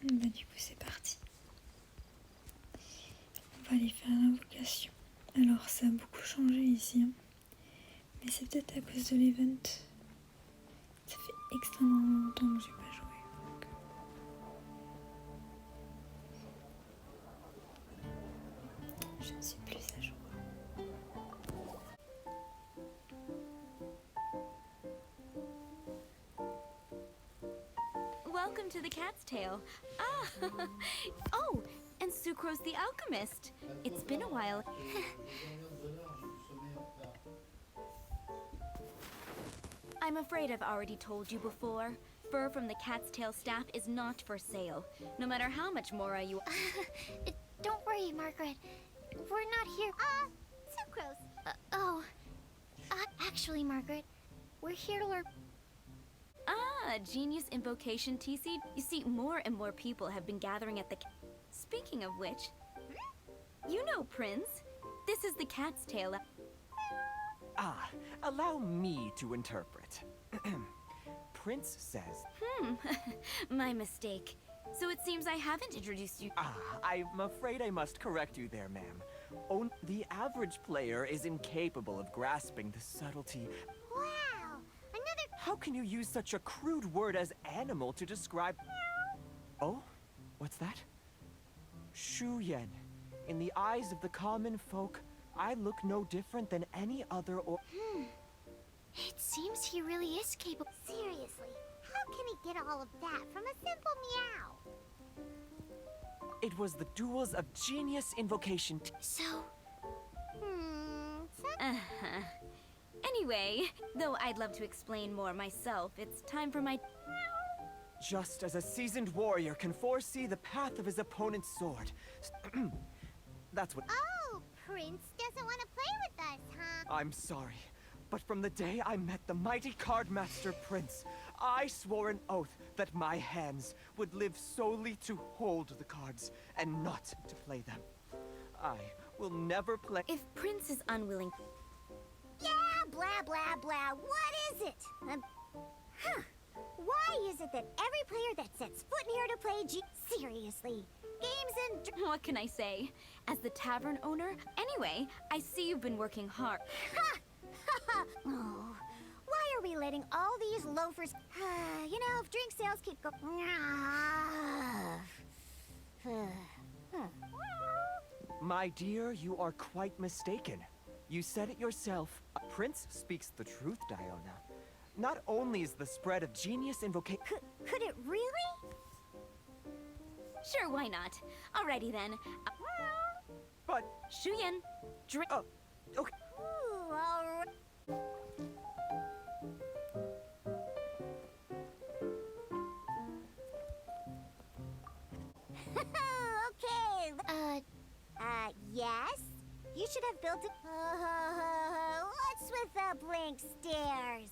Bah, du coup, c'est parti. On va aller faire l'invocation. Alors, ça a beaucoup changé ici, hein. Mais c'est peut-être à cause de l'event. Ça fait extrêmement longtemps que j'ai pas joué. Je ne suis plus à jour. Welcome to the Cat's Tail. Ah, oh, and Sucrose the Alchemist. It's been a while. I'm afraid I've already told you before. Fur from the Cat's Tail staff is not for sale, no matter how much Mora you... Don't worry, Margaret. We're not here. Sucrose. Actually, Margaret, we're here to learn. Ah, Genius Invocation TC. You see, more and more people have been gathering at the... Speaking of which, you know Prince. This is the Cat's Tail. Ah, allow me to interpret. Prince says... My mistake. So it seems I haven't introduced you... Ah, I'm afraid I must correct you there, ma'am. The average player is incapable of grasping the subtlety. Wow! Another... How can you use such a crude word as animal to describe... Oh? What's that? Shu Yen. In the eyes of the common folk, I look no different than any other or... It seems he really is capable. Seriously, how can he get all of that from a simple meow? It was the duels of Genius Invocation. So... Uh-huh. Anyway, though I'd love to explain more myself, it's time for my... Just as a seasoned warrior can foresee the path of his opponent's sword. That's what... Oh, Prince doesn't want to play with us, huh? I'm sorry, but from the day I met the mighty Cardmaster Prince, I swore an oath that my hands would live solely to hold the cards and not to play them. I will never play... If Prince is unwilling... Yeah, blah, blah, blah. What is it? Why is it that every player that sets foot in here to play Seriously, games and... What can I say? As the tavern owner? Anyway, I see you've been working hard. Oh, why are we letting all these loafers... you know, if drink sales keep going... My dear, you are quite mistaken. You said it yourself. Prince speaks the truth, Diona. Not only is the spread of Genius Invocation... Could it really? Sure, why not? Alrighty then. But... Shuyen, drink... Oh, okay. Ooh, all right. Okay. Yes? You should have built it. What's with the blank stares?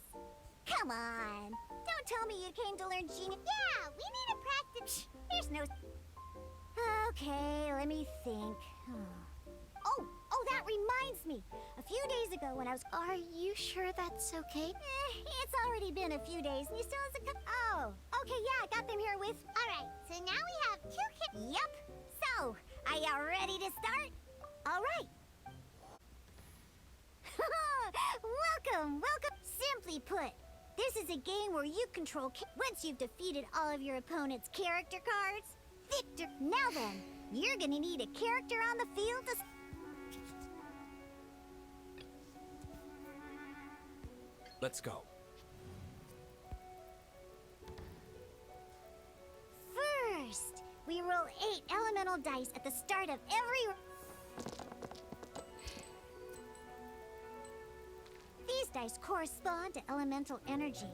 Come on. Don't tell me you came to learn genius. Yeah, we need to practice. There's no... Okay, let me think. Oh, that reminds me. A few days ago when I was... Are you sure that's okay? It's already been a few days and you still hasn't come... Oh, okay, yeah, I got them here with... Alright, so now we have 2 kids. Yep. So, are you ready to start? Alright. Welcome. Simply put, this is a game where you control... Once you've defeated all of your opponent's character cards, victor... Now then, you're gonna need a character on the field to... Let's go. First, we roll 8 elemental dice at the start of every... These dice correspond to elemental energy.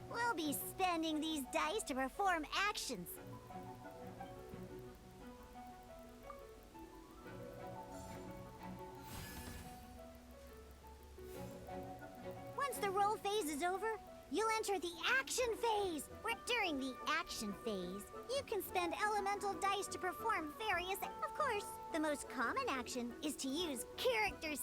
We'll be spending these dice to perform actions. Once the roll phase is over, you'll enter the action phase, where during the action phase, you can spend elemental dice to perform various... Of course, the most common action is to use characters...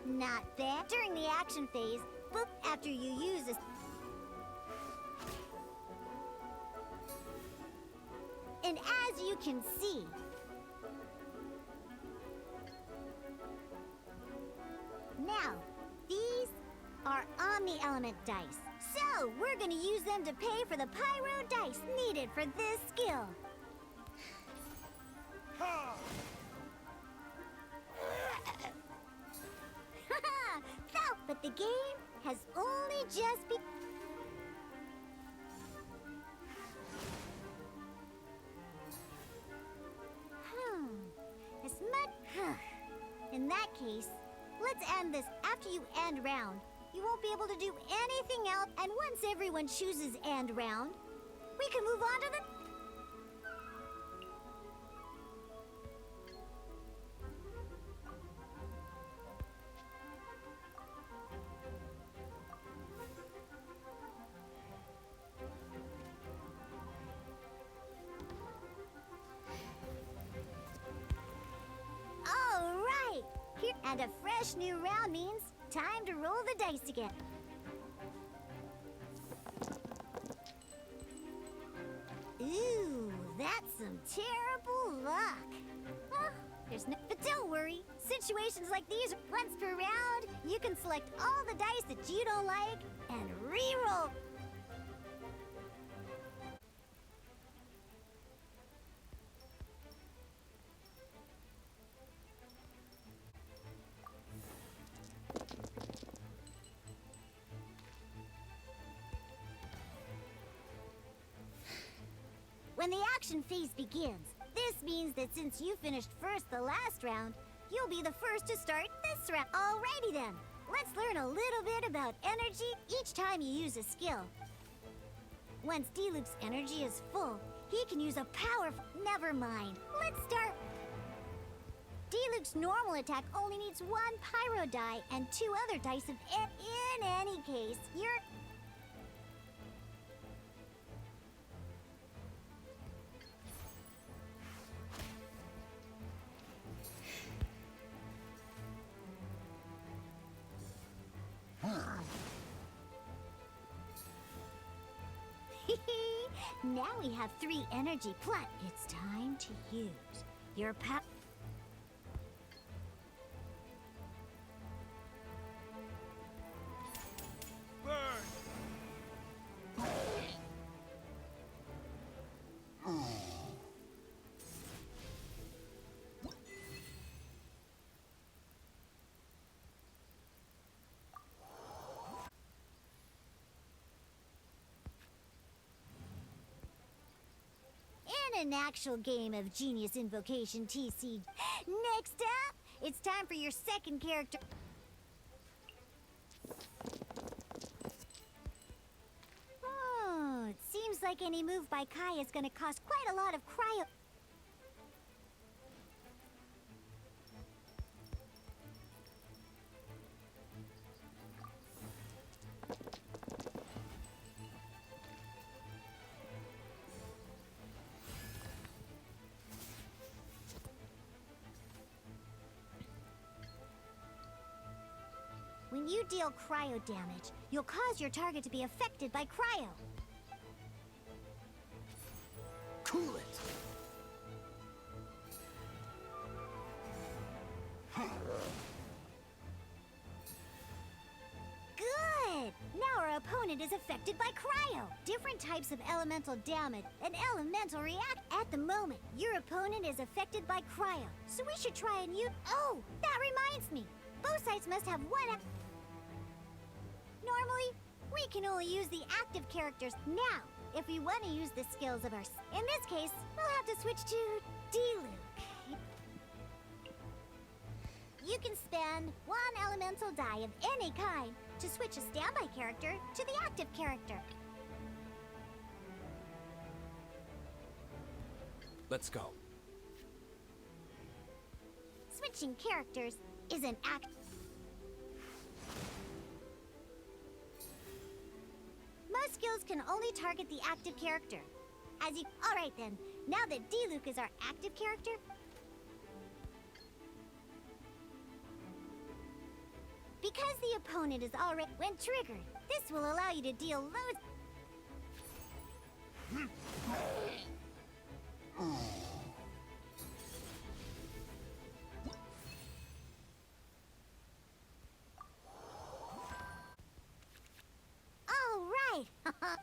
Not bad. During the action phase, but after you use this. And as you can see, now, these are Omni-Element dice. So, we're gonna use them to pay for the Pyro dice needed for this skill. But the game has only just begun. As much. In that case, let's end this. After you end round, you won't be able to do anything else. And once everyone chooses end round, we can move on to the. And a fresh new round means time to roll the dice again. Ooh, that's some terrible luck. Well, there's no... But don't worry. Situations like these, once per round, you can select all the dice that you don't like and re-roll. When the action phase begins, this means that since you finished first the last round, you'll be the first to start this round. Alrighty then, let's learn a little bit about energy each time you use a skill. Once Diluc's energy is full, he can use a powerful... Never mind, let's start... Diluc's normal attack only needs one Pyro die and 2 other dice of... In any case, you're... Now we have 3 energy plus. It's time to use your power. An actual game of Genius Invocation TC. Next up, it's time for your second character. Oh, it seems like any move by Kai is gonna cost quite a lot of cryo. When you deal cryo damage, you'll cause your target to be affected by cryo. Cool it! Good! Now our opponent is affected by cryo. Different types of elemental damage and elemental react. At the moment, your opponent is affected by cryo. So we should try and use... Oh, that reminds me. Both sides must have one... Normally, we can only use the active characters. Now, if we want to use the skills of our... In this case, we'll have to switch to Diluc. You can spend 1 elemental die of any kind to switch a standby character to the active character. Let's go. Switching characters is an act... Most skills can only target the active character. As you... Alright then, now that Diluc is our active character... Because the opponent is already... When triggered, this will allow you to deal loads... All right!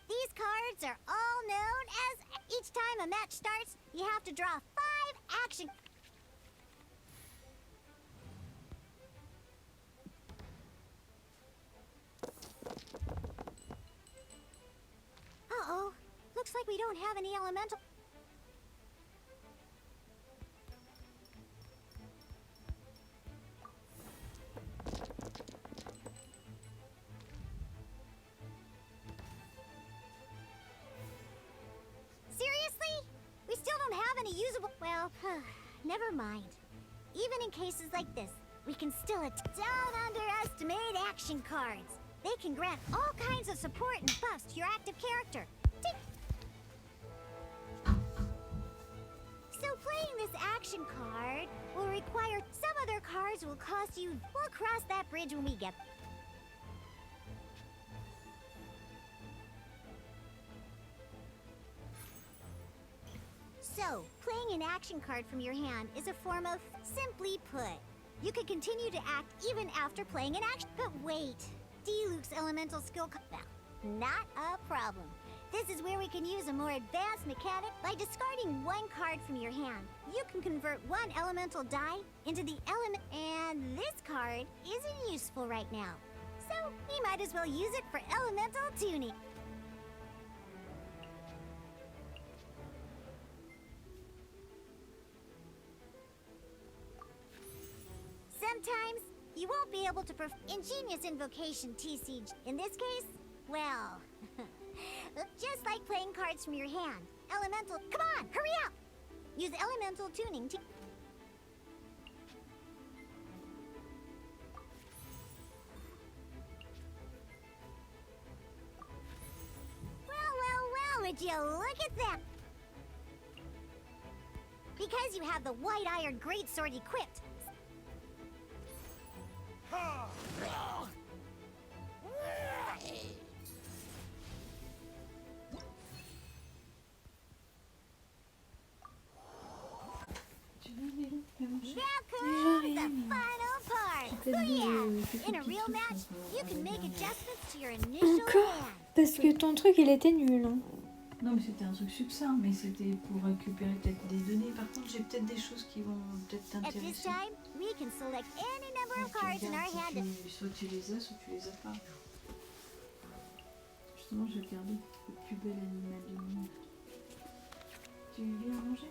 These cards are all known as... Each time a match starts, you have to draw 5 action... Uh-oh. Looks like we don't have any elemental... Seriously? We still don't have any usable... Well, never mind. Even in cases like this, we can still... Don't underestimate action cards. They can grant all kinds of support and buffs to your active character. So playing this action card will require... Some other cards will cost you... We'll cross that bridge when we get... So, playing an action card from your hand is a form of... Simply put, you can continue to act even after playing an action... But wait... Diluc's elemental skill... Well, not a problem. This is where we can use a more advanced mechanic. By discarding 1 card from your hand, you can convert 1 elemental die into the element... And this card isn't useful right now. So, we might as well use it for elemental tuning. Sometimes, you won't be able to Ingenious Invocation TC. In this case, well... just like playing cards from your hand. Elemental... Come on, hurry up! Use elemental tuning to... Well, would you look at that? Because you have the White Iron Greatsword equipped, now comes the final part! Booyah! In a real match, you can make adjustments to your initial Encore? hand. Parce que ton truc, il était nul. Hein. Non, mais c'était un truc succinct, mais c'était pour récupérer peut-être des données. Par contre, j'ai peut-être des choses qui vont peut-être At this t'intéresser. time, we can select any number of Tu cards in our regardes hand. si soit tu les as, soit tu les as pas. Justement, j'ai regardé le plus bel animal du monde. Tu viens manger?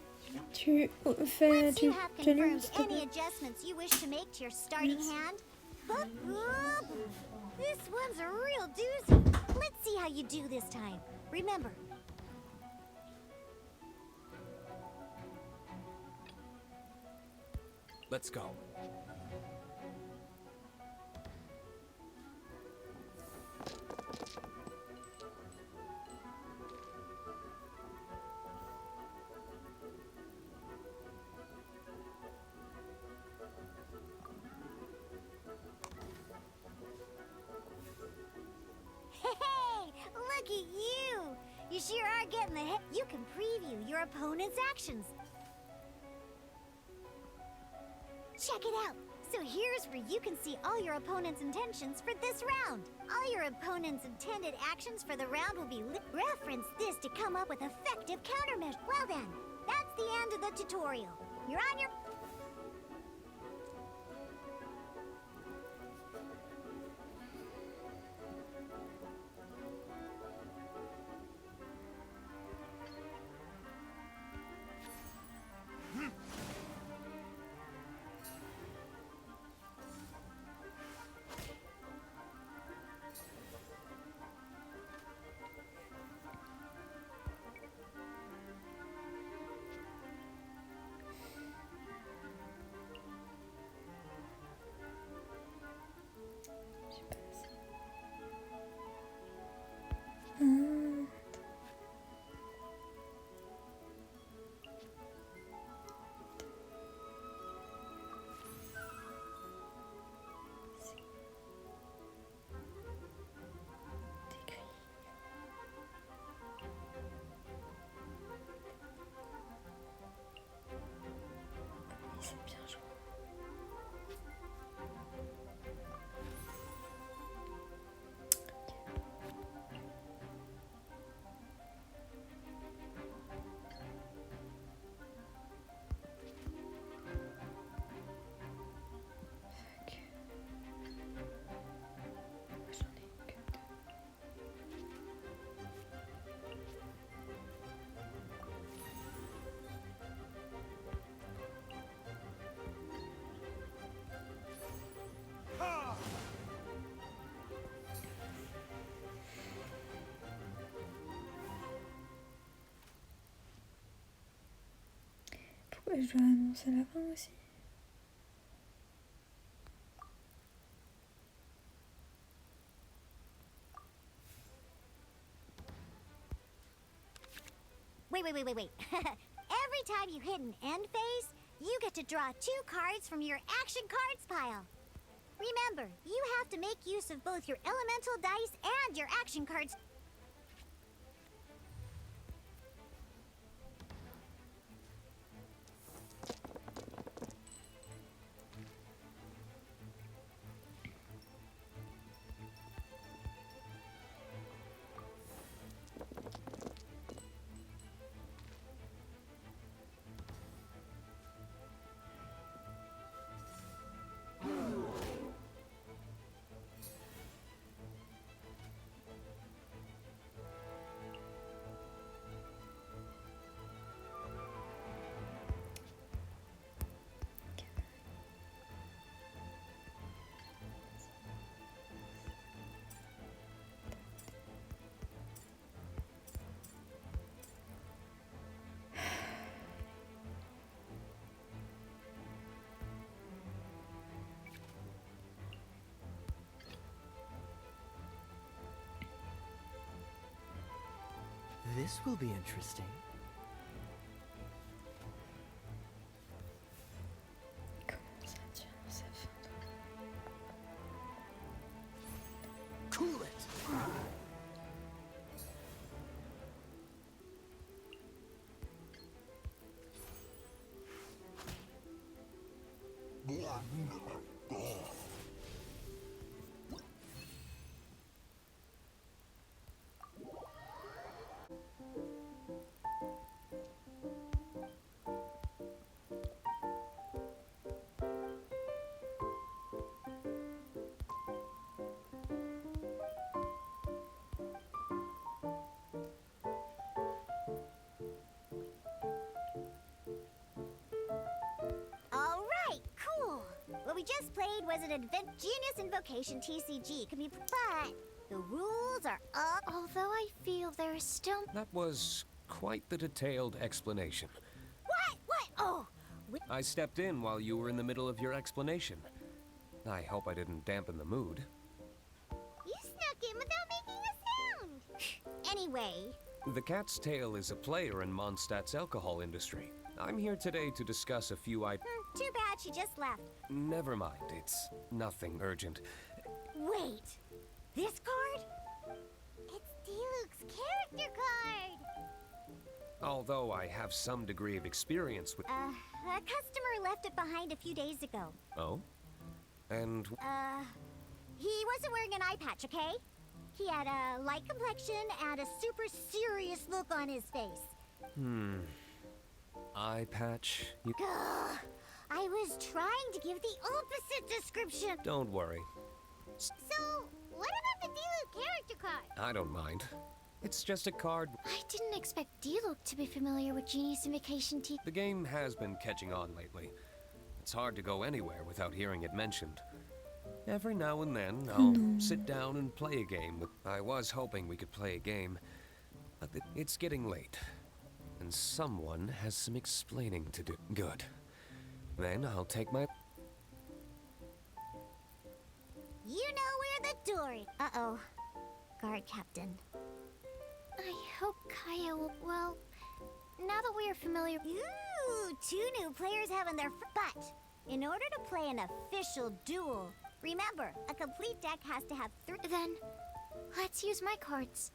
Tu viens? Once you have confirmed any adjustments you wish to make to your starting hand, this one's a real doozy. Let's see how you do this time. Remember, Let's go. hey, look at you! You sure are getting the hit. You can preview your opponent's actions. Check it out. So here's where you can see all your opponent's intentions for this round. All your opponent's intended actions for the round will be reference this to come up with effective countermeasures. Well then, that's the end of the tutorial. You're on your... que je dois annoncer la fin aussi. Wait. Every time you hit an end phase, you get to draw 2 cards from your action cards pile. Remember, you have to make use of both your elemental dice and your action cards. This will be interesting. Comment ça tient dans sa fin? Cool it! What we just played was an Genius Invocation TCG. Can be, but the rules are up. Although I feel there is still... That was quite the detailed explanation. What? Oh! I stepped in while you were in the middle of your explanation. I hope I didn't dampen the mood. You snuck in without making a sound! Anyway... The Cat's Tail is a player in Mondstadt's alcohol industry. I'm here today to discuss a few items. Too bad she just left. Never mind, it's nothing urgent. Wait! This card? It's Diluc's character card! Although I have some degree of experience with... A customer left it behind a few days ago. Oh? And... He wasn't wearing an eye patch, okay? He had a light complexion and a super serious look on his face. Eye patch? You... I was trying to give the opposite description. Don't worry. So, what about the Diluc character card? I don't mind. It's just a card. I didn't expect Diluc to be familiar with Genius Invocation T. The game has been catching on lately. It's hard to go anywhere without hearing it mentioned. Every now and then, I'll sit down and play a game. I was hoping we could play a game, but it's getting late. And someone has some explaining to do. Good. Then I'll take my... You know where the door is. Uh-oh. Guard captain. I hope Kaya will... Well, now that we are familiar... Ooh, 2 new players having their... But, in order to play an official duel, remember, a complete deck has to have 3... Then, let's use my cards.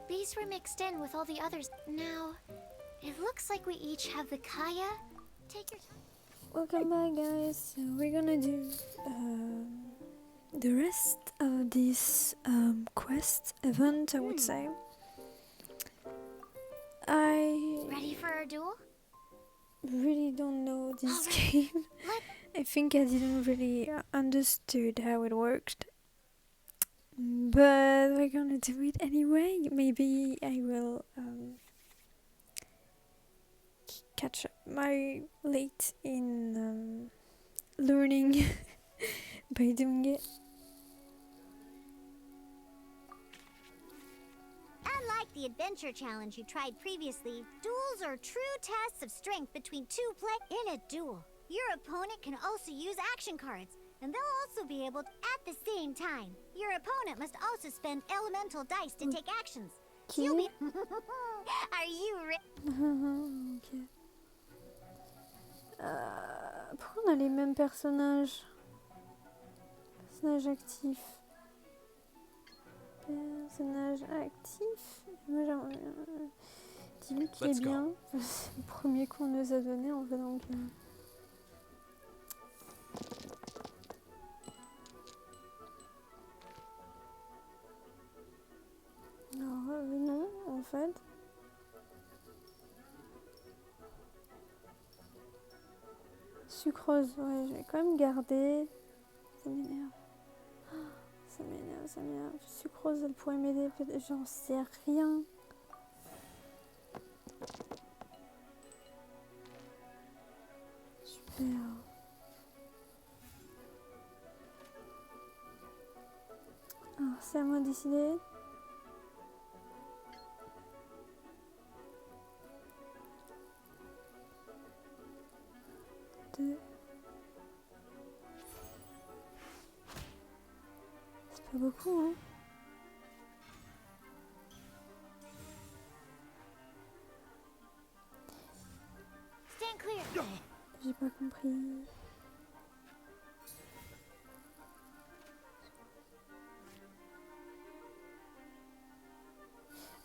These were mixed in with all the others. Now, it looks like we each have the Kaya. Take your time. Welcome back, guys. So we're gonna do the rest of this quest event, I would say. I Ready for our duel? really don't know this Alright. game. I think I didn't really understood how it worked. But we're gonna do it anyway. Maybe I will catch up my late in learning by doing it. Unlike the the adventure challenge you tried previously, duels are true tests of strength between two In a duel, your opponent can also use action cards, and they'll also be able to, at the same time, your opponent must also spend elemental dice to take actions. So you'll be... Are you ready? Ok. Pourquoi on a les mêmes personnages? Personnage actif. Personnage actif. Moi j'ai... Dis-lui qu'il est bien. C'est le premier qu'on nous a donné en fait donc... Alors non en fait. Sucrose, ouais je vais quand même garder. Ça m'énerve. Ça m'énerve, ça m'énerve. Sucrose, elle pourrait m'aider, peut-être. J'en sais rien. Super. Alors, c'est à moi de décider. Deux. C'est pas beaucoup, hein. Stand clear. J'ai pas compris.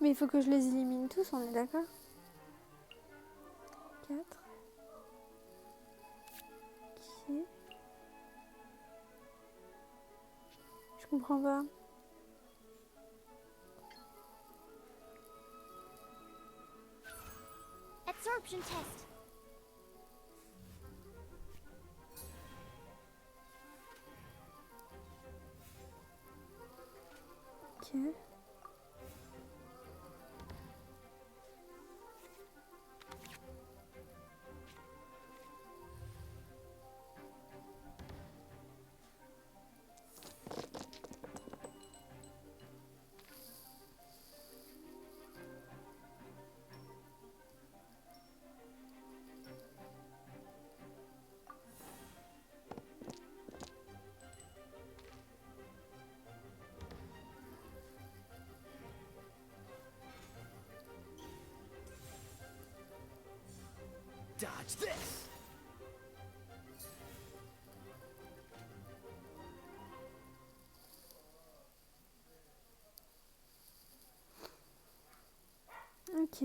Mais il faut que je les élimine tous, on est d'accord? 4. Ok. Je comprends pas. Absorption test. Ok. Dodge this! Ok.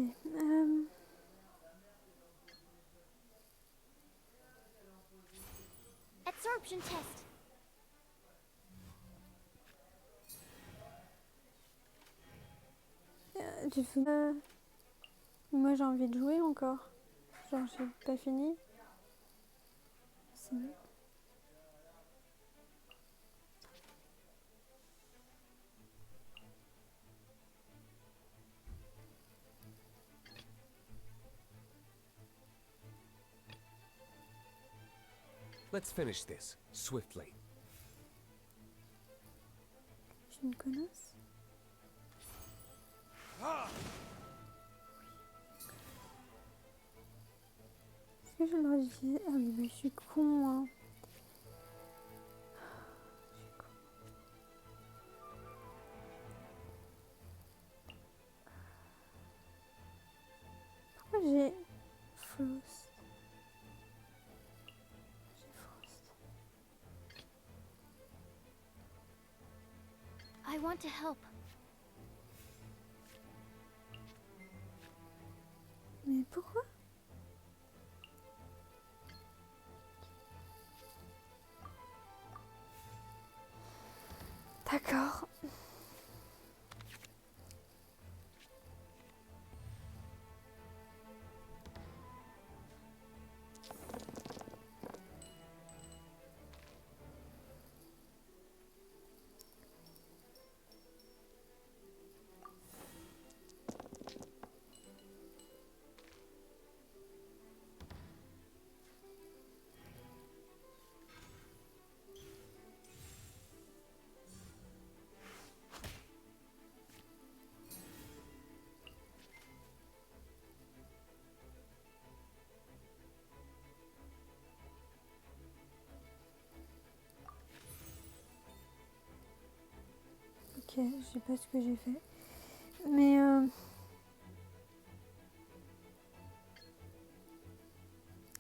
Absorption test. Moi j'ai envie de jouer encore. Genre j'ai pas fini. Si. Let's finish this swiftly. Je suis une connasse. Est-ce que j'ai le droit d'utiliser... Ah oui, mais je suis con, hein. Pourquoi j'ai... Frost. J'ai Frost. I want to help. Mais pourquoi? D'accord. Ok, je sais pas ce que j'ai fait. Mais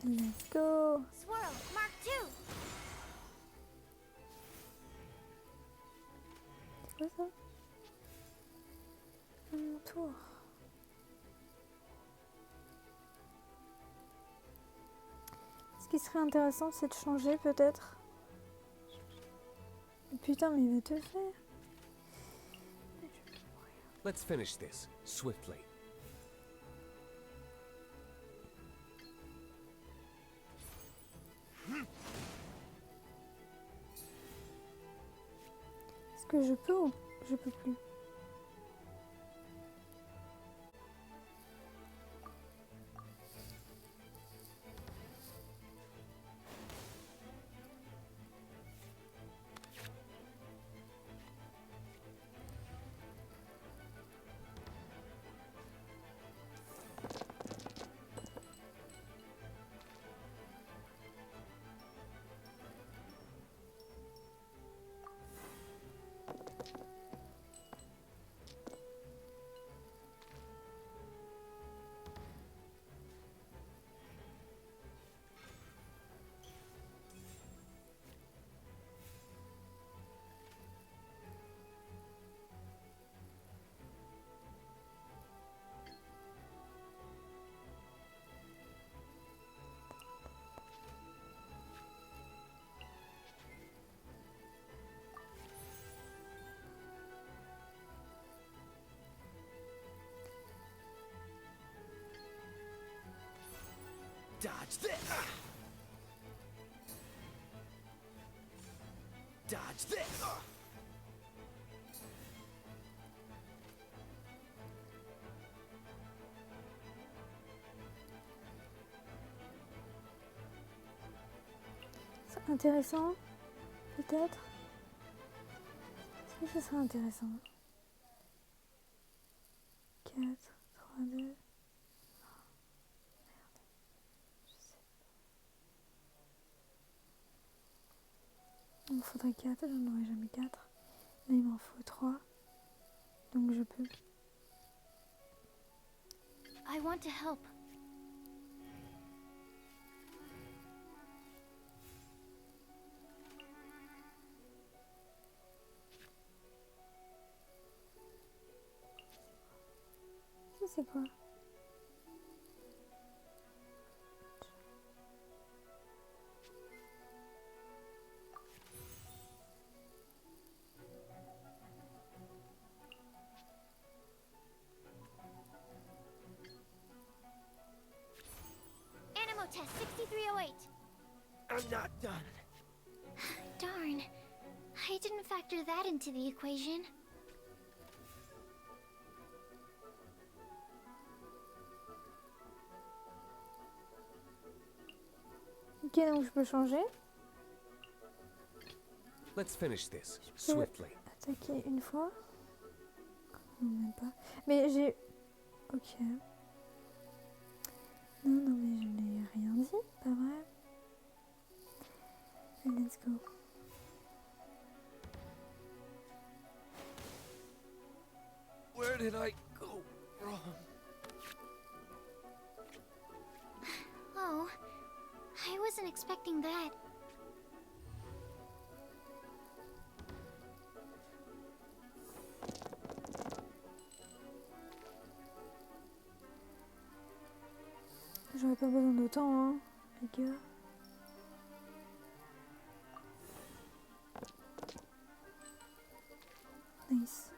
let's go. Swirl, Mark 2. C'est quoi ça? Mon tour. Ce qui serait intéressant, c'est de changer peut-être. Putain, mais il va te faire. Let's finish this swiftly. Est-ce que je peux ou je peux plus? Dodge this! Dodge this! C'est intéressant, peut-être. Est-ce que ce serait intéressant? 4, 3, 2. Il me faudrait 4, j'en aurais jamais 4. Là, il m'en faut 3. Donc je peux. I want to help. Ça, c'est quoi? Animo test 6308. I'm not done. Darn. I didn't factor that into the equation. Ok, donc je peux changer. Let's finish this Je peux swiftly. attaquer une fois. Non, même pas. Mais j'ai... Ok. Non, non, mais je n'ai rien dit, pas vrai. Let's go. Where did I go wrong? Oh, I wasn't expecting that. J'aurais pas besoin d'autant, hein, les gars. Nice.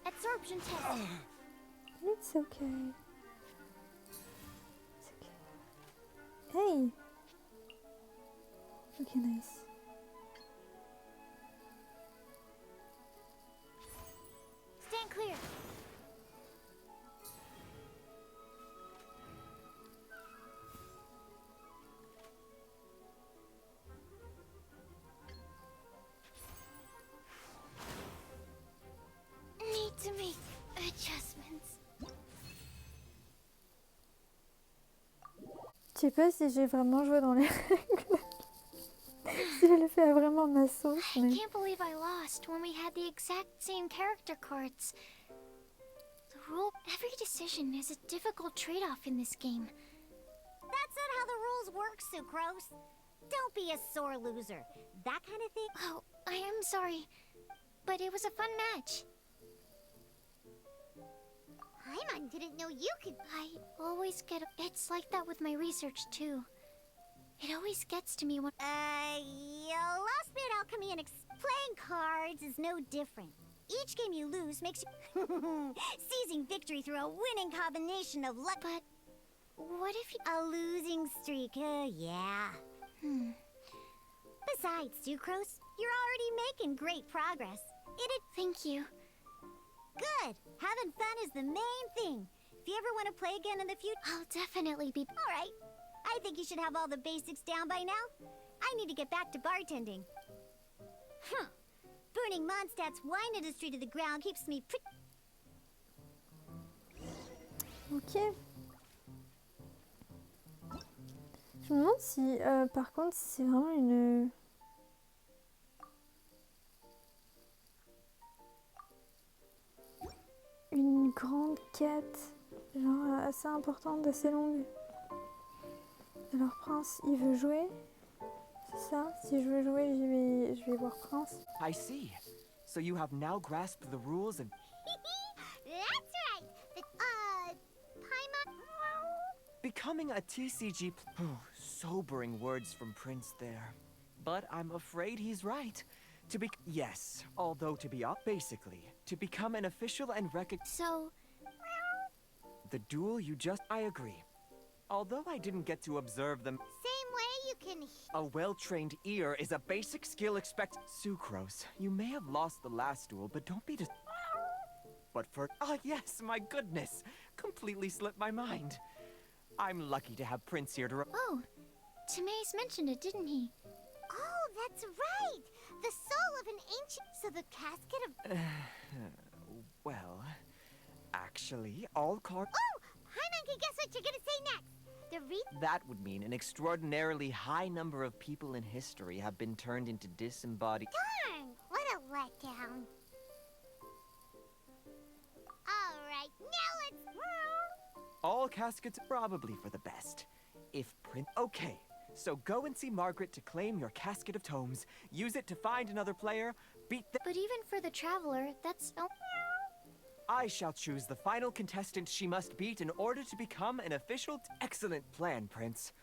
Absorption test. It's okay. It's okay. Hey! Ok, nice. Stand clear. Need to make adjustments. Je sais pas si j'ai vraiment joué dans les règles. Si je le fais vraiment ma sauce, I mais... can't believe I lost when we had the exact same character cards. Every decision is a difficult trade-off in this game. That's not how the rules work, Sucrose. Don't be a sore loser. That kind of thing. Oh, I am sorry, but it was a fun match. Paimon didn't know you could. I always get... It's like that with my research, too. It always gets to me when... You lost me at alchemy and playing cards is no different. Each game you lose makes you seizing victory through a winning combination of luck. But what if you... A losing streak, yeah. Besides, Sucrose, you're already making great progress. Thank you. Good. Having fun is the main thing. If you ever want to play again in the future... I'll definitely be... All right. I think you should have all the basics down by now. I need to get back to bartending. Burning Mondstadt's wine industry to the ground keeps me pretty... Ok. Je me demande si, par contre, c'est vraiment une grande quête, genre assez importante, assez longue. Alors Prince, il veut jouer, c'est ça? Si je veux jouer, je vais voir Prince. I see. So you have now grasped the rules and... That's right. Paimon... Becoming a TCG... Oh, sobering words from Prince there. But I'm afraid he's right. To be... Yes, although to be up, basically. To become an official and So... The duel you just... I agree. Although I didn't get to observe them... Same way you can... A well-trained ear is a basic skill Sucrose, you may have lost the last duel, but don't be But for... Ah, yes, my goodness! Completely slipped my mind. I'm lucky to have Prince here to... Oh, Timaeus mentioned it, didn't he? Oh, that's right! The soul of an ancient... So the casket of... Well... Actually, all cards... Oh! Paimon can guess what you're gonna say next! That would mean an extraordinarily high number of people in history have been turned into disembodied... Darn! What a letdown. Alright, now let's... All caskets probably for the best. If Prince... Okay, so go and see Margaret to claim your casket of tomes. Use it to find another player, beat the... But even for the Traveler, that's... Oh. I shall choose the final contestant she must beat in order to become an official... Excellent plan, Prince.